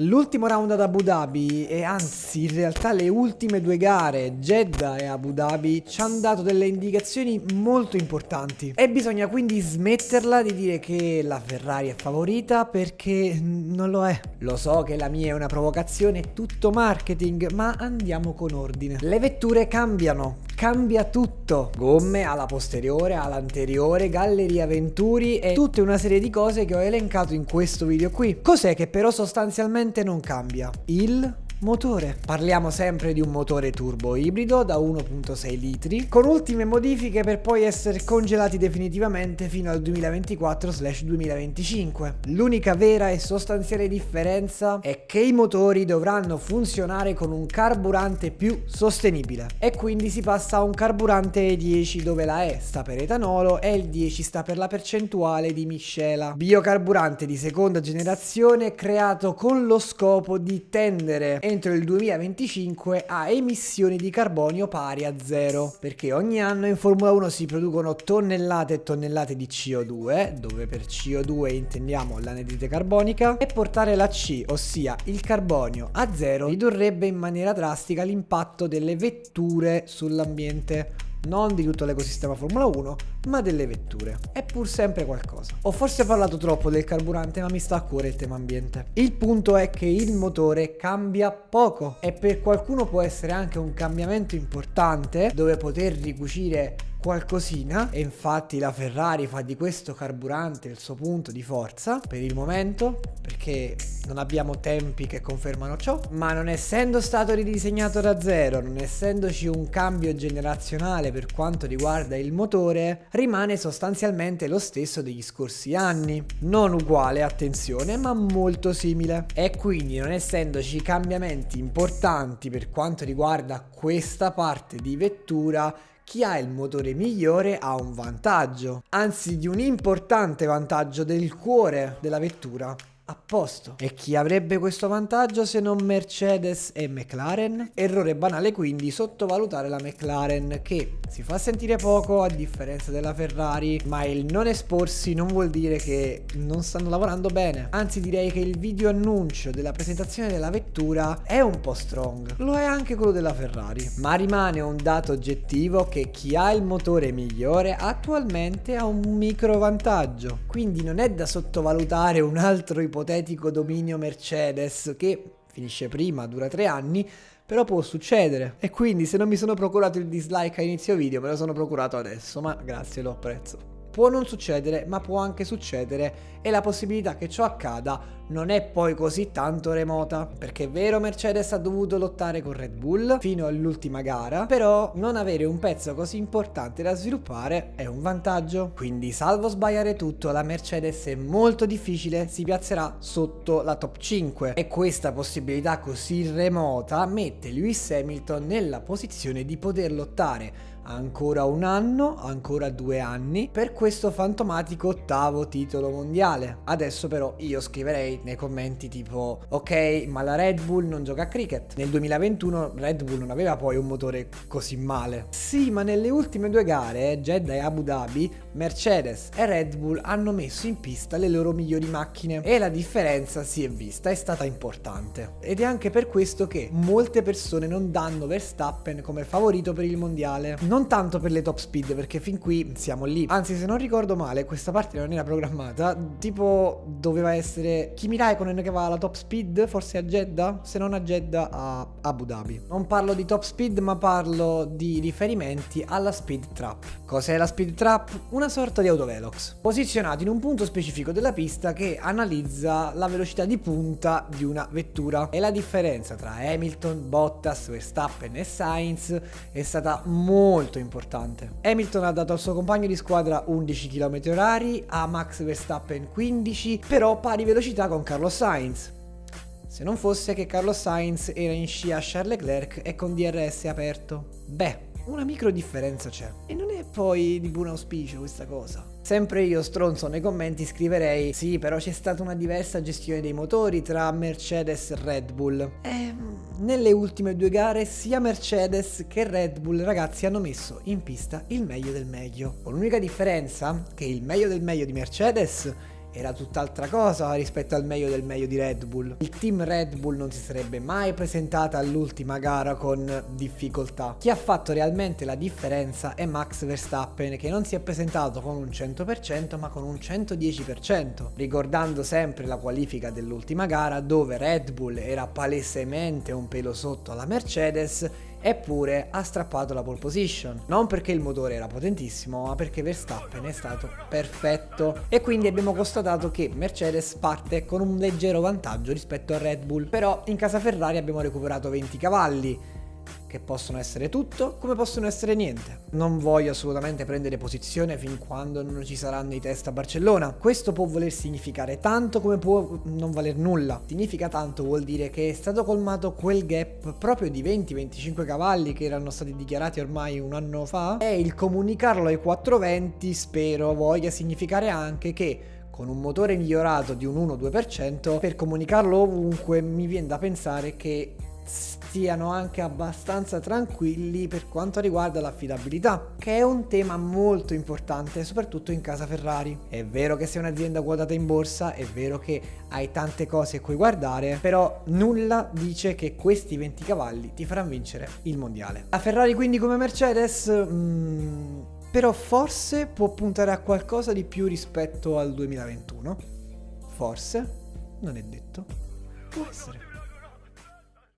L'ultimo round ad Abu Dhabi e anzi in realtà le ultime due gare, Jeddah e Abu Dhabi, ci hanno dato delle indicazioni molto importanti e bisogna quindi smetterla di dire che la Ferrari è favorita perché non lo è. Lo so che la mia è una provocazione, è tutto marketing, ma andiamo con ordine. Le vetture cambiano. Cambia tutto, gomme alla posteriore, all'anteriore, galleria venturi e tutta una serie di cose che ho elencato in questo video qui. Cos'è che però sostanzialmente non cambia? Il motore. Parliamo sempre di un motore turbo ibrido da 1.6 litri con ultime modifiche per poi essere congelati definitivamente fino al 2024/2025. L'unica vera e sostanziale differenza è che i motori dovranno funzionare con un carburante più sostenibile e quindi si passa a un carburante E10 dove la E sta per etanolo e il 10 sta per la percentuale di miscela. Biocarburante di seconda generazione creato con lo scopo di tendere entro il 2025 a emissioni di carbonio pari a zero, perché ogni anno in Formula 1 si producono tonnellate e tonnellate di CO2, dove per CO2 intendiamo l'anidride carbonica, e portare la C, ossia il carbonio, a zero ridurrebbe in maniera drastica l'impatto delle vetture sull'ambiente. Non di tutto l'ecosistema Formula 1, ma delle vetture. È pur sempre qualcosa. Ho forse parlato troppo del carburante, ma mi sta a cuore il tema ambiente. Il punto è che il motore cambia poco e per qualcuno può essere anche un cambiamento importante dove poter ricucire qualcosina, e infatti la Ferrari fa di questo carburante il suo punto di forza per il momento, perché non abbiamo tempi che confermano ciò, ma non essendo stato ridisegnato da zero, non essendoci un cambio generazionale per quanto riguarda il motore, rimane sostanzialmente lo stesso degli scorsi anni, non uguale, attenzione, ma molto simile, e quindi non essendoci cambiamenti importanti per quanto riguarda questa parte di vettura, chi ha il motore migliore ha un vantaggio, anzi di un importante vantaggio del cuore della vettura. A posto. E chi avrebbe questo vantaggio se non Mercedes e McLaren? Errore banale quindi sottovalutare la McLaren, che si fa sentire poco a differenza della Ferrari, ma il non esporsi non vuol dire che non stanno lavorando bene. Anzi, direi che il video annuncio della presentazione della vettura è un po' strong. Lo è anche quello della Ferrari, ma rimane un dato oggettivo che chi ha il motore migliore attualmente ha un micro vantaggio. Quindi non è da sottovalutare un altro ipotetico dominio Mercedes che finisce prima, dura 3 anni, però può succedere. E quindi se non mi sono procurato il dislike a inizio video, me lo sono procurato adesso, ma grazie, lo apprezzo. Può non succedere, ma può anche succedere, e la possibilità che ciò accada non è poi così tanto remota, perché è vero Mercedes ha dovuto lottare con Red Bull fino all'ultima gara, però non avere un pezzo così importante da sviluppare è un vantaggio. Quindi salvo sbagliare tutto, la Mercedes è molto difficile si piazzerà sotto la top 5, e questa possibilità così remota mette Lewis Hamilton nella posizione di poter lottare ancora un anno, ancora 2 anni, per questo fantomatico 8º titolo mondiale. Adesso però io scriverei nei commenti tipo: ok, ma la Red Bull non gioca a cricket. Nel 2021 Red Bull non aveva poi un motore così male. Sì, ma nelle ultime 2 gare, Jeddah e Abu Dhabi, Mercedes e Red Bull hanno messo in pista le loro migliori macchine e la differenza si è vista, è stata importante. Ed è anche per questo che molte persone non danno Verstappen come favorito per il mondiale. Non tanto per le top speed, perché fin qui siamo lì. Anzi, se non ricordo male, questa parte non era programmata. Tipo, doveva essere Kimi Raikkonen che va alla top speed, forse a Jeddah, se non a Jeddah a Abu Dhabi. Non parlo di top speed, ma parlo di riferimenti alla speed trap. Cos'è la speed trap? Una sorta di autovelox, posizionato in un punto specifico della pista che analizza la velocità di punta di una vettura. E la differenza tra Hamilton, Bottas, Verstappen e Sainz è stata molto importante. Hamilton ha dato al suo compagno di squadra 11 km/h, a Max Verstappen 15, però pari velocità con Carlos Sainz. Se non fosse che Carlos Sainz era in scia a Charles Leclerc e con DRS aperto. Beh, una micro differenza c'è. E non è poi di buon auspicio questa cosa. Sempre io, stronzo, nei commenti scriverei: sì, però c'è stata una diversa gestione dei motori tra Mercedes e Red Bull. Nelle ultime 2 gare sia Mercedes che Red Bull, ragazzi, hanno messo in pista il meglio del meglio, con l'unica differenza che il meglio del meglio di Mercedes era tutt'altra cosa rispetto al meglio di Red Bull. Il team Red Bull non si sarebbe mai presentata all'ultima gara con difficoltà. Chi ha fatto realmente la differenza è Max Verstappen, che non si è presentato con un 100% ma con un 110%, ricordando sempre la qualifica dell'ultima gara dove Red Bull era palesemente un pelo sotto alla Mercedes, eppure ha strappato la pole position, non perché il motore era potentissimo ma perché Verstappen è stato perfetto, e quindi abbiamo constatato che Mercedes parte con un leggero vantaggio rispetto a Red Bull. Però in casa Ferrari abbiamo recuperato 20 cavalli, che possono essere tutto come possono essere niente. Non voglio assolutamente prendere posizione fin quando non ci saranno i test a Barcellona. Questo può voler significare tanto come può non valer nulla. Significa tanto vuol dire che è stato colmato quel gap proprio di 20-25 cavalli che erano stati dichiarati ormai un anno fa, e il comunicarlo ai 420 spero voglia significare anche che con un motore migliorato di un 1-2%, per comunicarlo ovunque mi viene da pensare che stiano anche abbastanza tranquilli per quanto riguarda l'affidabilità, che è un tema molto importante soprattutto in casa Ferrari. È vero che sei un'azienda quotata in borsa, è vero che hai tante cose a cui guardare, però nulla dice che questi 20 cavalli ti faranno vincere il mondiale. La Ferrari quindi come Mercedes però forse può puntare a qualcosa di più rispetto al 2021, forse, non è detto, può essere.